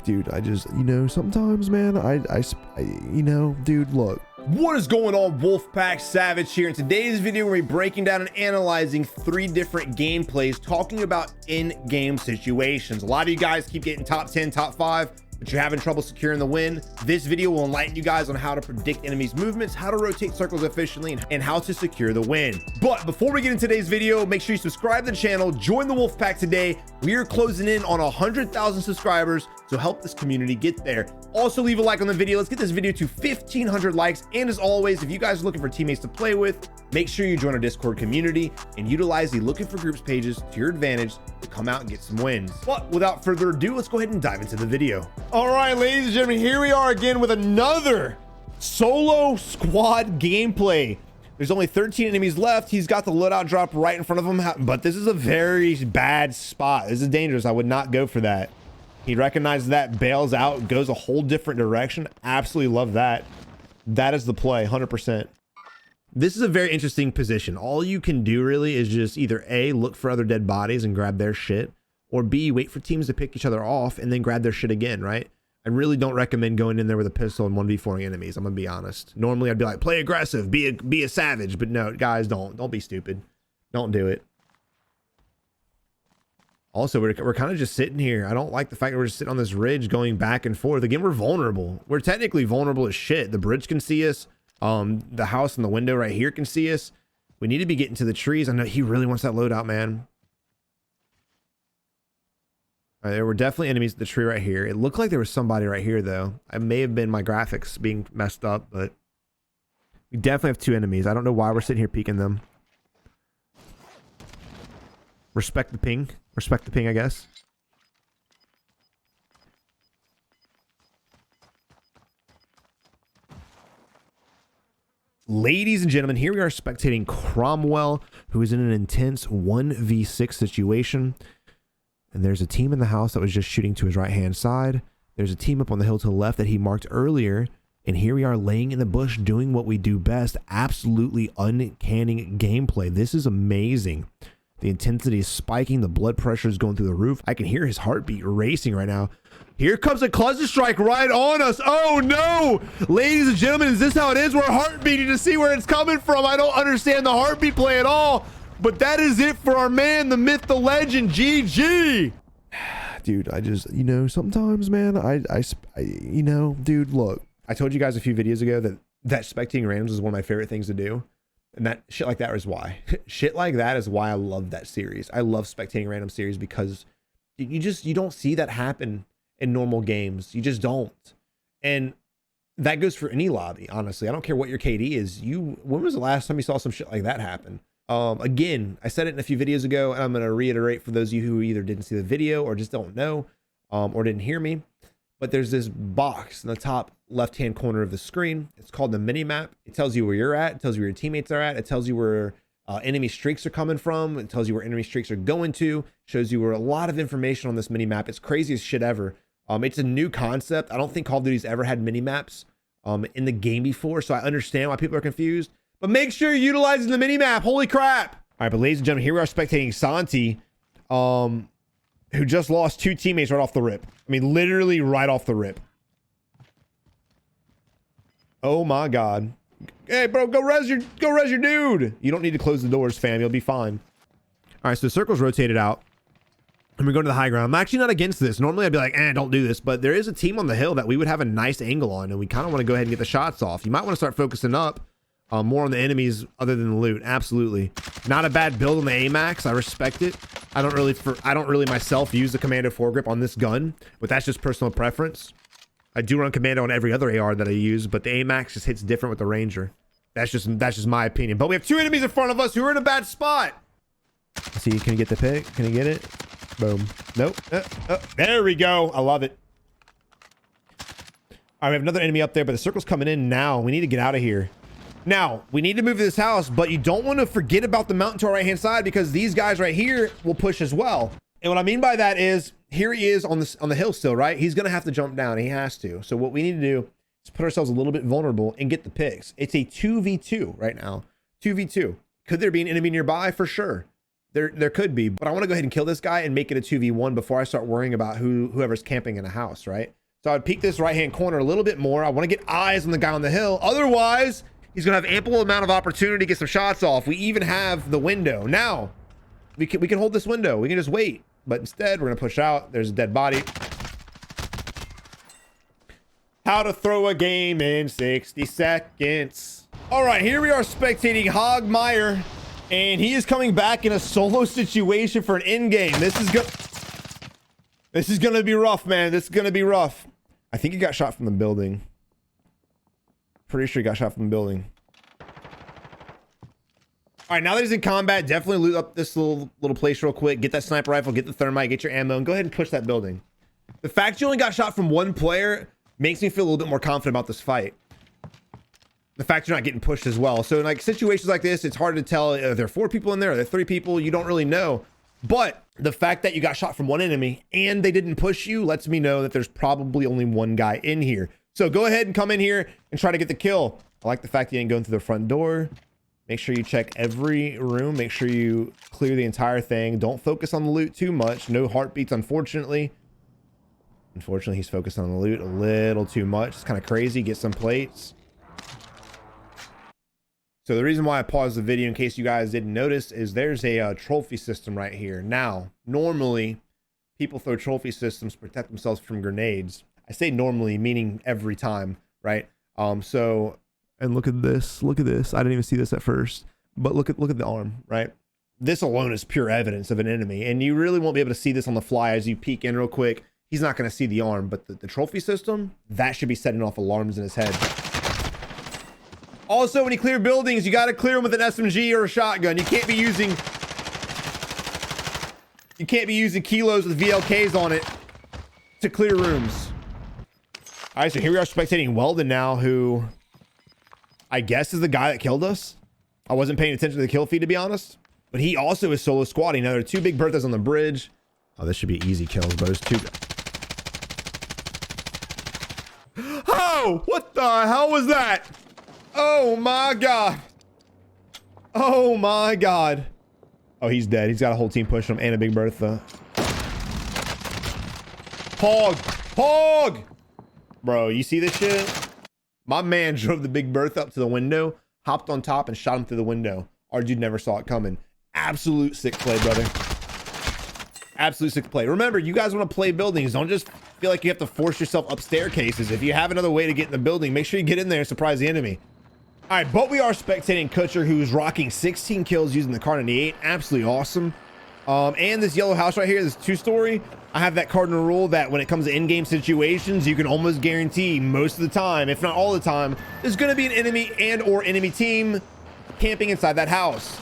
Dude, I just, sometimes, man, dude, look. What is going on, Wolfpack Savage here? In today's video, we're gonna be breaking down and analyzing 3 different gameplays, talking about in-game situations. A lot of you guys keep getting top 10, top 5, but you're having trouble securing the win. This video will enlighten you guys on how to predict enemies' movements, how to rotate circles efficiently, and how to secure the win. But before we get into today's video, make sure you subscribe to the channel, join the Wolfpack today. We are closing in on 100,000 subscribers, so help this community get there. Also, leave a like on the video. Let's get this video to 1,500 likes. And as always, if you guys are looking for teammates to play with, make sure you join our Discord community and utilize the looking for groups pages to your advantage to come out and get some wins. But without further ado, let's go ahead and dive into the video. All right, ladies and gentlemen, here we are again with another solo squad gameplay. There's only 13 enemies left. He's got the loadout drop right in front of him, but this is a very bad spot. This is dangerous. I would not go for that. He recognizes that, bails out, goes a whole different direction. Absolutely love that. That is the play, 100%. This is a very interesting position. All you can do really is just either A, look for other dead bodies and grab their shit, or B, wait for teams to pick each other off and then grab their shit again, right? I really don't recommend going in there with a pistol and 1v4ing enemies. I'm gonna be honest. Normally I'd be like, play aggressive, be a savage, but no, guys, don't be stupid. Don't do it. Also, we're kind of just sitting here. I don't like the fact that we're just sitting on this ridge going back and forth. Again, we're vulnerable. We're technically vulnerable as shit. The bridge can see us. The house and the window right here can see us. We need to be getting to the trees. I know he really wants that loadout, man. All right, there were definitely enemies at the tree right here. It looked like there was somebody right here, though. It may have been my graphics being messed up, but we definitely have 2 enemies. I don't know why we're sitting here peeking them. Respect the ping. Respect the ping, I guess. Ladies and gentlemen, here we are spectating Cromwell, who is in an intense 1v6 situation. And there's a team in the house that was just shooting to his right-hand side. There's a team up on the hill to the left that he marked earlier. And here we are laying in the bush doing what we do best. Absolutely uncanny gameplay. This is amazing. The intensity is spiking. The blood pressure is going through the roof. I can hear his heartbeat racing right now. Here comes a cluster strike right on us. Oh no! Ladies and gentlemen, is this how it is? We're heartbeating to see where it's coming from. I don't understand the heartbeat play at all. But that is it for our man, the myth, the legend, GG. Dude, I just, sometimes, man, dude, look. I told you guys a few videos ago that spectating randoms is one of my favorite things to do. And that shit like that is why. Shit like that is why I love that series. I love spectating random series because you don't see that happen in normal games. You just don't. And that goes for any lobby, honestly. I don't care what your KD is. When was the last time you saw some shit like that happen? Again, I said it in a few videos ago, and I'm going to reiterate for those of you who either didn't see the video or just don't know, or didn't hear me. But there's this box in the top left-hand corner of the screen. It's called the mini map. It tells you where you're at. It tells you where your teammates are at. It tells you where enemy streaks are coming from. It tells you where enemy streaks are going to. Shows you where a lot of information on this mini map. It's crazy as shit ever. It's a new concept. I don't think Call of Duty's ever had mini maps in the game before, so I understand why people are confused. But make sure you're utilizing the mini map. Holy crap! All right, but ladies and gentlemen, here we are spectating Santi, who just lost 2 teammates right off the rip. I mean, literally right off the rip. Oh my God. Hey, bro, go res your dude. You don't need to close the doors, fam. You'll be fine. All right, so the circle's rotated out. And we're going to the high ground. I'm actually not against this. Normally, I'd be like, don't do this. But there is a team on the hill that we would have a nice angle on, and we kind of want to go ahead and get the shots off. You might want to start focusing up more on the enemies other than the loot. Absolutely. Not a bad build on the AMAX. I respect it. I don't really myself use the Commando foregrip on this gun, but that's just personal preference. I do run Commando on every other AR that I use, but the AMAX just hits different with the Ranger. That's just my opinion. But we have 2 enemies in front of us who are in a bad spot. Let's see, can you get the pick? Can you get it? Boom. Nope. There we go. I love it. All right, we have another enemy up there, but the circle's coming in now. We need to get out of here. Now, we need to move to this house, but you don't want to forget about the mountain to our right-hand side because these guys right here will push as well. And what I mean by that is, here he is on the hill still, right? He's going to have to jump down. He has to. So what we need to do is put ourselves a little bit vulnerable and get the picks. It's a 2v2 right now. 2v2. Could there be an enemy nearby? For sure. There could be, but I want to go ahead and kill this guy and make it a 2v1 before I start worrying about whoever's camping in a house, right? So I'd peek this right-hand corner a little bit more. I want to get eyes on the guy on the hill. Otherwise, he's going to have ample amount of opportunity to get some shots off. We even have the window. Now, we can hold this window. We can just wait. But instead, we're going to push out. There's a dead body. How to throw a game in 60 seconds. All right, here we are spectating Hogmeyer. And he is coming back in a solo situation for an end game. This is going to be rough, man. This is going to be rough. I think he got shot from the building. Pretty sure he got shot from the building. All right, now that he's in combat, definitely loot up this little place real quick. Get that sniper rifle, get the thermite, get your ammo, and go ahead and push that building. The fact you only got shot from one player makes me feel a little bit more confident about this fight. The fact you're not getting pushed as well. So in like situations like this, it's hard to tell, are there 4 people in there? Are there 3 people? You don't really know. But the fact that you got shot from one enemy and they didn't push you lets me know that there's probably only one guy in here. So go ahead and come in here and try to get the kill. I like the fact you ain't going through the front door. Make sure you check every room. Make sure you clear the entire thing. Don't focus on the loot too much. No heartbeats, unfortunately. Unfortunately, he's focused on the loot a little too much. It's kind of crazy. Get some plates. So the reason why I paused the video, in case you guys didn't notice, is there's a trophy system right here. Now, normally, people throw trophy systems to protect themselves from grenades. I say normally, meaning every time, right? And look at this. Look at this. I didn't even see this at first, but look at the arm, right? This alone is pure evidence of an enemy, and you really won't be able to see this on the fly as you peek in real quick. He's not going to see the arm, but the trophy system, that should be setting off alarms in his head. Also, when you clear buildings, you got to clear them with an SMG or a shotgun. You can't be using kilos with VLKs on it to clear rooms. All right, so here we are spectating Weldon now, who I guess is the guy that killed us. I wasn't paying attention to the kill feed, to be honest. But he also is solo squatting. Now, there are 2 big Berthas on the bridge. Oh, this should be easy kills, but there's 2. Oh, what the hell was that? Oh my god. Oh my god. Oh, he's dead. He's got a whole team pushing him and a big Bertha. Hog! Bro, you see this shit? My man drove the big Bertha up to the window, hopped on top, and shot him through the window. Our dude never saw it coming. Absolute sick play, brother. Absolute sick play. Remember, you guys want to play buildings. Don't just feel like you have to force yourself up staircases. If you have another way to get in the building, make sure you get in there and surprise the enemy. All right, but we are spectating Kutcher, who's rocking 16 kills using the Kar 98. Absolutely awesome. And this yellow house right here, this 2-story, I have that cardinal rule that when it comes to in-game situations, you can almost guarantee most of the time, if not all the time, there's going to be an enemy and or enemy team camping inside that house.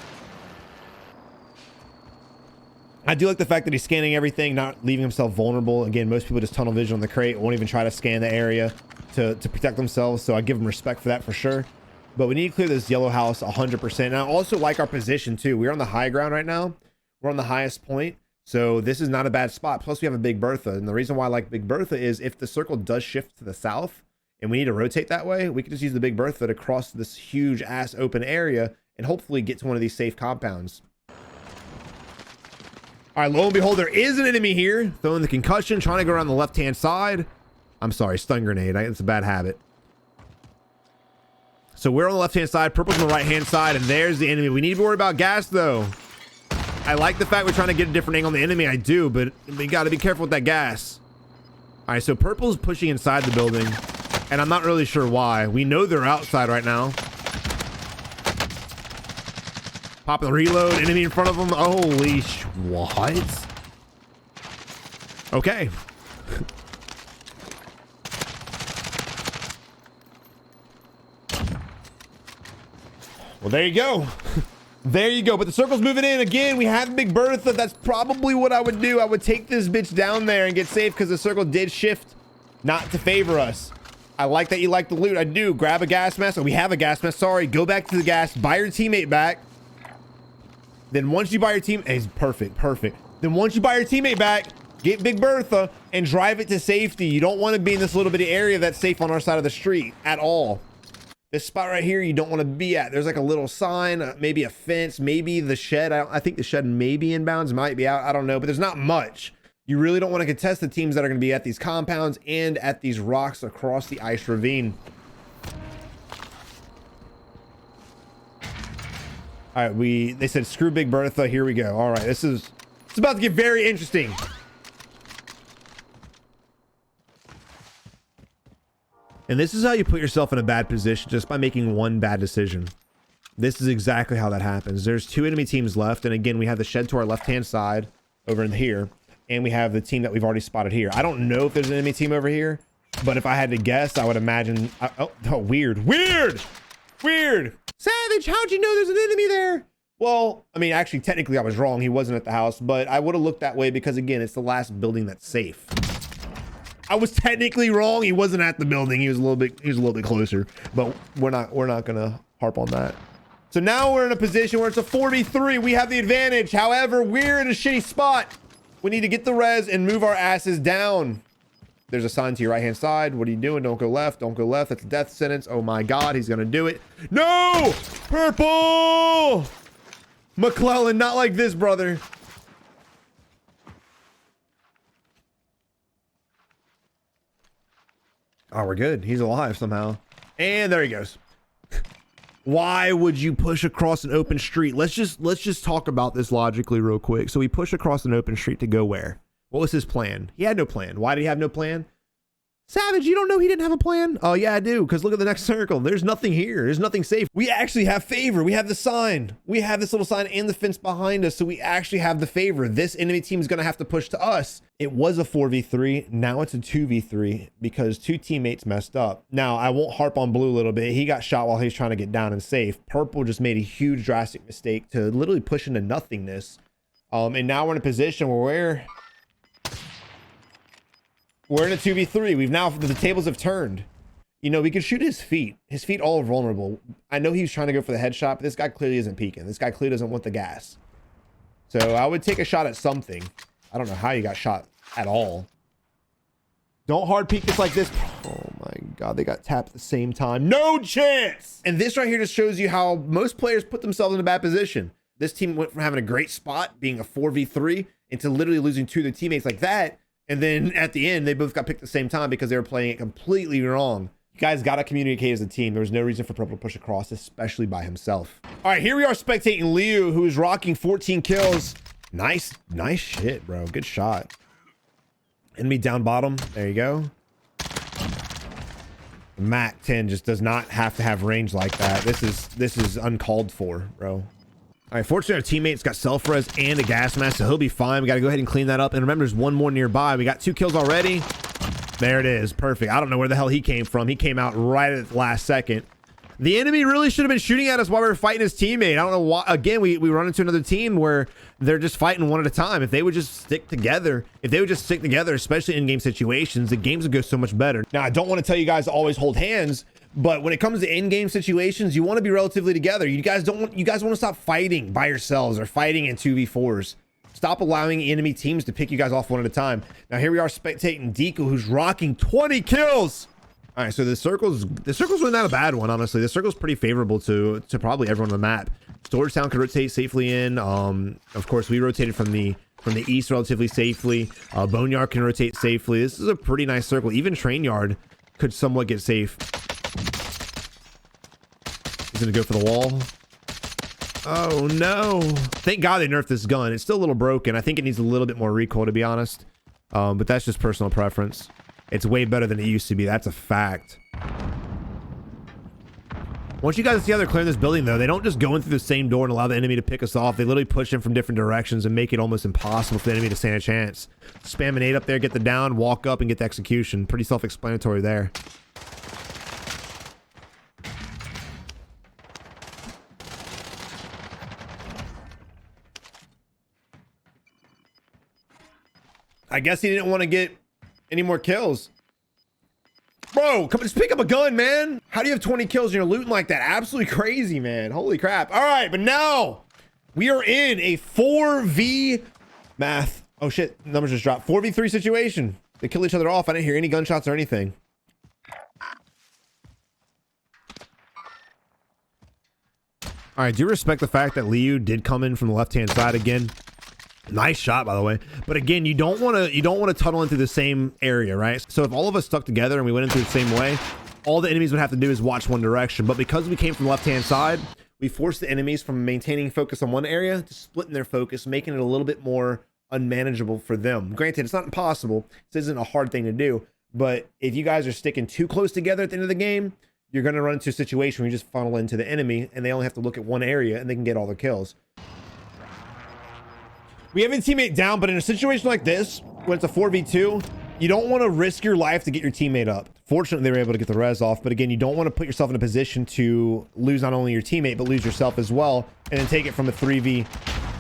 I do like the fact that he's scanning everything, not leaving himself vulnerable. Again, most people just tunnel vision on the crate, won't even try to scan the area to protect themselves. So I give them respect for that for sure. But we need to clear this yellow house 100%. And I also like our position too. We're on the high ground right now. We're on the highest point. So this is not a bad spot. Plus we have a big Bertha. And the reason why I like big Bertha is if the circle does shift to the south and we need to rotate that way, we can just use the big Bertha to cross this huge ass open area and hopefully get to one of these safe compounds. All right, lo and behold, there is an enemy here. Throwing the concussion, trying to go around the left-hand side. I'm sorry, stun grenade. It's a bad habit. So we're on the left-hand side, purple's on the right-hand side, and there's the enemy. We need to worry about gas, though. I like the fact we're trying to get a different angle on the enemy. I do, but we got to be careful with that gas. All right, so purple's pushing inside the building, and I'm not really sure why. We know they're outside right now. Popping the reload, enemy in front of them. Holy what? Okay. Well, there you go. There you go. But the circle's moving in again. We have Big Bertha. That's probably what I would do. I would take this bitch down there and get safe because the circle did shift not to favor us. I like that you like the loot. I do. Grab a gas mask. Oh, we have a gas mask. Sorry. Go back to the gas. Buy your teammate back. Then once you buy your team, hey, perfect. Then once you buy your teammate back, get Big Bertha and drive it to safety. You don't want to be in this little bitty area that's safe on our side of the street at all. This spot right here, you don't want to be at. There's like a little sign, maybe a fence, maybe the shed. I think the shed may be inbounds, might be out. I don't know, but there's not much. You really don't want to contest the teams that are going to be at these compounds and at these rocks across the ice ravine. All right, they said screw Big Bertha. Here we go. All right, it's about to get very interesting. And this is how you put yourself in a bad position, just by making one bad decision. This is exactly how that happens. There's 2 enemy teams left. And again, we have the shed to our left-hand side over in here. And we have the team that we've already spotted here. I don't know if there's an enemy team over here, but if I had to guess, I would imagine, weird. Savage, how'd you know there's an enemy there? Well, I mean, actually, technically I was wrong. He wasn't at the house, but I would have looked that way because again, it's the last building that's safe. I was technically wrong. He wasn't at the building. He was a little bit closer, but we're not gonna harp on that. So now we're in a position where it's a 4v3. We have the advantage. However, we're in a shitty spot. We need to get the res and move our asses down. There's a sign to your right-hand side. What are you doing? Don't go left. Don't go left. That's a death sentence. Oh my God, he's gonna do it. No! Purple! McClellan, not like this, brother. Oh, we're good. He's alive somehow. And there he goes. Why would you push across an open street? Let's just talk about this logically real quick. So we push across an open street to go where? What was his plan? He had no plan. Why did he have no plan? Savage, you don't know he didn't have a plan? Oh yeah, I do, because look at the next circle. There's nothing here. There's nothing safe. We actually have favor. We have the sign. We have this little sign and the fence behind us, so we actually have the favor. This enemy team is going to have to push to us. It was a 4v3. Now it's a 2v3 because 2 teammates messed up. Now, I won't harp on blue a little bit. He got shot while he was trying to get down and safe. Purple just made a huge drastic mistake to literally push into nothingness. And now we're in a position where we're in a 2v3. We've now, the tables have turned. You know, we could shoot his feet. His feet all vulnerable. I know he was trying to go for the headshot, but this guy clearly isn't peeking. This guy clearly doesn't want the gas. So I would take a shot at something. I don't know how you got shot at all. Don't hard peek this like this. Oh my God, they got tapped at the same time. No chance! And this right here just shows you how most players put themselves in a bad position. This team went from having a great spot, being a 4v3, into literally losing 2 of their teammates like that. And then at the end, they both got picked at the same time because they were playing it completely wrong. You guys got to communicate as a team. There was no reason for Purple to push across, especially by himself. All right, here we are spectating Liu, who is rocking 14 kills. Nice shit, bro. Good shot. Enemy down bottom. There you go. Mac 10 just does not have to have range like that. This is uncalled for, bro. All right, fortunately, our teammates got self-res and a gas mask, so he'll be fine. We got to go ahead and clean that up. And remember, there's 1 more nearby. We got 2 kills already. There it is. Perfect. I don't know where the hell he came from. He came out right at the last second. The enemy really should have been shooting at us while we were fighting his teammate. I don't know why. Again, we run into another team where they're just fighting one at a time. If they would just stick together, especially in game situations, the games would go so much better. Now, I don't want to tell you guys to always hold hands, but when it comes to in-game situations, you want to be relatively together. You guys want to stop fighting by yourselves or fighting in 2v4s. Stop allowing enemy teams to pick you guys off one at a time. Now, here we are spectating Deco, who's rocking 20 kills. All right, so the circle's really not a bad one, honestly. The circle's pretty favorable to probably everyone on the map. Storage Town can rotate safely in. Of course, we rotated from the east relatively safely. Boneyard can rotate safely. This is a pretty nice circle. Even Train Yard could somewhat get safe. He's gonna go for the wall. Oh no! Thank God they nerfed this gun. It's still a little broken. I think it needs a little bit more recoil, to be honest. But that's just personal preference. It's way better than it used to be. That's a fact. Once you guys together clearing this building, though, they don't just go in through the same door and allow the enemy to pick us off. They literally push in from different directions and make it almost impossible for the enemy to stand a chance. Spam an 8 up there, get the down, walk up, and get the execution. Pretty self-explanatory there. I guess he didn't want to get any more kills. Bro, come on, just pick up a gun, man. How do you have 20 kills and you're looting like that? Absolutely crazy, man. Holy crap. All right, but now we are in a 4v math. Oh shit, numbers just dropped. 4v3 situation. They kill each other off. I didn't hear any gunshots or anything. All right, do respect the fact that Liu did come in from the left-hand side again. Nice shot, by the way. But again, you don't want to tunnel into the same area, right? So if all of us stuck together and we went into the same way, all the enemies would have to do is watch one direction. But because we came from the left-hand side, we forced the enemies from maintaining focus on one area to splitting their focus, making it a little bit more unmanageable for them. Granted, it's not impossible. This isn't a hard thing to do. But if you guys are sticking too close together at the end of the game, you're going to run into a situation where you just funnel into the enemy and they only have to look at one area and they can get all their kills. We have a teammate down, but in a situation like this, when it's a 4v2, you don't want to risk your life to get your teammate up. Fortunately, they were able to get the res off, but again, you don't want to put yourself in a position to lose not only your teammate, but lose yourself as well, and then take it from a 3v2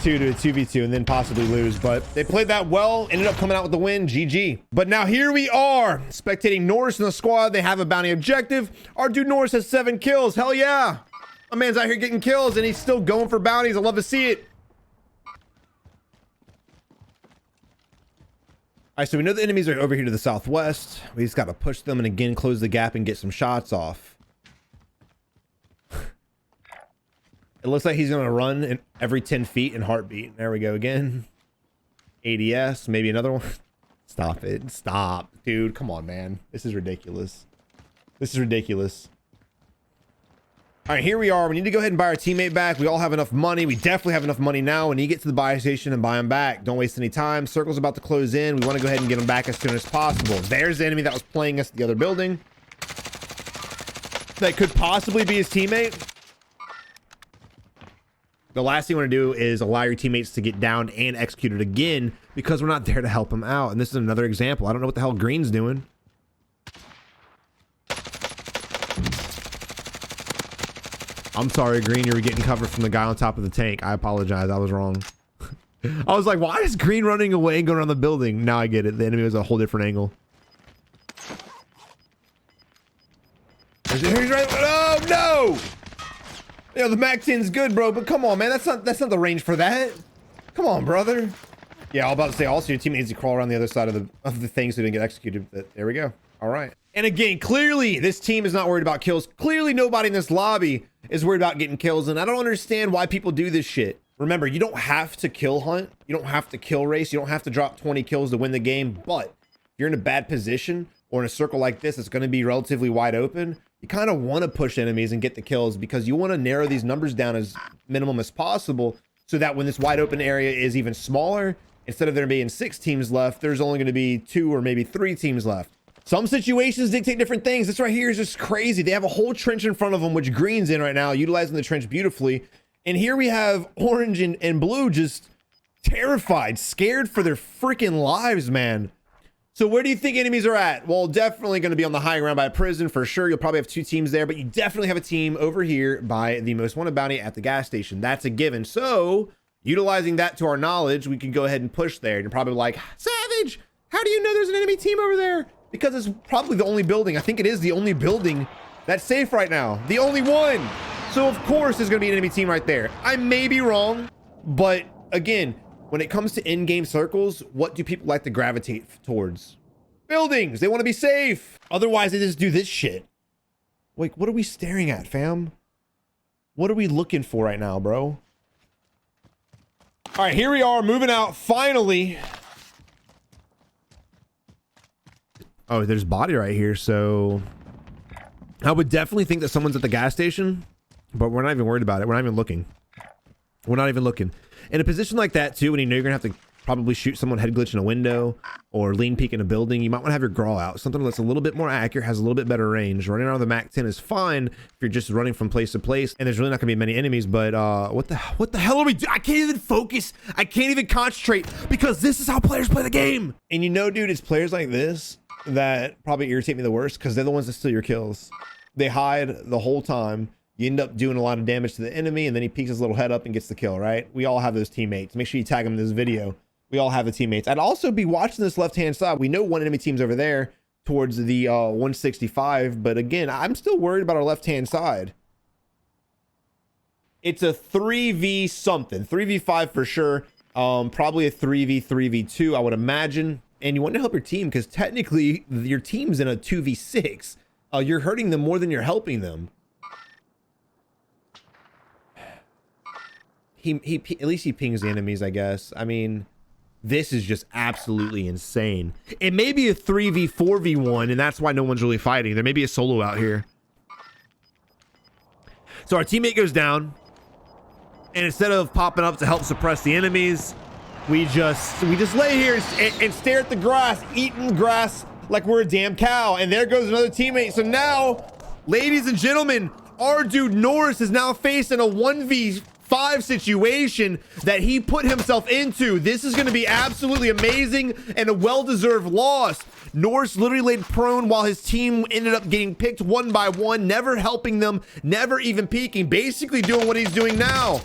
to a 2v2 and then possibly lose. But they played that well, ended up coming out with the win. GG. But now here we are, spectating Norris and the squad. They have a bounty objective. Our dude Norris has 7 kills. Hell yeah. My man's out here getting kills and he's still going for bounties. I love to see it. All right, so we know the enemies are over here to the southwest. We just got to push them and again close the gap and get some shots off. It looks like he's going to run in every 10 feet in heartbeat. There we go again. ADS, maybe another one. Stop it. Stop. Dude, come on, man. This is ridiculous. This is ridiculous. All right, here we are. We need to go ahead and buy our teammate back. We all have enough money. We definitely have enough money now. We need to get to the buy station and buy him back. Don't waste any time. Circle's about to close in. We want to go ahead and get him back as soon as possible. There's the enemy that was playing us at the other building. That could possibly be his teammate. The last thing you want to do is allow your teammates to get downed and executed again because we're not there to help them out. And this is another example. I don't know what the hell Green's doing. I'm sorry, Green, you were getting covered from the guy on top of the tank. I apologize. I was wrong. I was like, why is Green running away and going around the building? Now I get it. The enemy was a whole different angle. He's right. Oh, no! You know, the MAC-10's good, bro, but come on, man. That's not the range for that. Come on, brother. Yeah, I was about to say, also, your team needs to crawl around the other side of the thing so they didn't get executed. But there we go. All right. And again, clearly, this team is not worried about kills. Clearly, nobody in this lobby is worried about getting kills, and I don't understand why people do this shit. Remember, you don't have to kill hunt. You don't have to kill race. You don't have to drop 20 kills to win the game, but if you're in a bad position or in a circle like this, it's going to be relatively wide open. You kind of want to push enemies and get the kills because you want to narrow these numbers down as minimum as possible so that when this wide open area is even smaller, instead of there being 6 teams left, there's only going to be 2 or maybe 3 teams left. Some situations dictate different things. This right here is just crazy. They have a whole trench in front of them, which Green's in right now, utilizing the trench beautifully. And here we have orange and blue just terrified, scared for their freaking lives, man. So where do you think enemies are at? Well, definitely going to be on the high ground by a prison for sure. You'll probably have 2 teams there, but you definitely have a team over here by the most wanted bounty at the gas station. That's a given. So utilizing that to our knowledge, we can go ahead and push there. And you're probably like, Savage, how do you know there's an enemy team over there? Because it's probably the only building. I think it is the only building that's safe right now. The only one. So of course there's going to be an enemy team right there. I may be wrong, but again, when it comes to in-game circles, what do people like to gravitate towards? Buildings. They want to be safe. Otherwise, they just do this shit. Like, what are we staring at, fam? What are we looking for right now, bro? All right, here we are moving out finally. Oh, there's body right here. So I would definitely think that someone's at the gas station, but we're not even worried about it. We're not even looking. We're not even looking. In a position like that too, when you know you're gonna have to probably shoot someone head glitch in a window or lean peek in a building, you might want to have your grawl out. Something that's a little bit more accurate, has a little bit better range. Running around the MAC-10 is fine if you're just running from place to place and there's really not gonna be many enemies, but what the hell are we doing? I can't even focus. I can't even concentrate because this is how players play the game. And you know, dude, it's players like this that probably irritate me the worst because they're the ones that steal your kills. They hide the whole time. You end up doing a lot of damage to the enemy, and then he peeks his little head up and gets the kill, right? We all have those teammates. Make sure you tag them in this video. We all have the teammates. I'd also be watching this left-hand side. We know one enemy team's over there towards the 165, but again, I'm still worried about our left-hand side. It's a 3v something, 3v5 for sure. Probably a 3v2, I would imagine. And you want to help your team because technically your team's in a 2v6. You're hurting them more than you're helping them. at least he pings the enemies, I guess. I mean, this is just absolutely insane. It may be a 3v4v1, and that's why no one's really fighting. There may be a solo out here. So our teammate goes down, and instead of popping up to help suppress the enemies, we just lay here and stare at the grass, eating grass like we're a damn cow. And there goes another teammate. So now, ladies and gentlemen, our dude Norris is now facing a 1v5 situation that he put himself into. This is going to be absolutely amazing and a well-deserved loss. Norris literally laid prone while his team ended up getting picked one by one, never helping them, never even peeking, basically doing what he's doing now.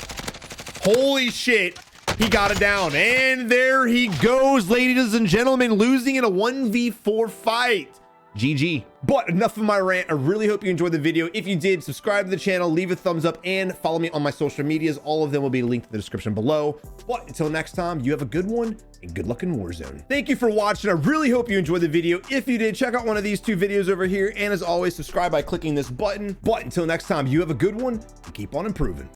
Holy shit. He got it down, and there he goes, ladies and gentlemen, losing in a 1v4 fight. GG. But enough of my rant. I really hope you enjoyed the video. If you did, subscribe to the channel, leave a thumbs up, and follow me on my social medias. All of them will be linked in the description below. But until next time, you have a good one, and good luck in Warzone. Thank you for watching. I really hope you enjoyed the video. If you did, check out one of these 2 videos over here, and as always, subscribe by clicking this button. But until next time, you have a good one, and keep on improving.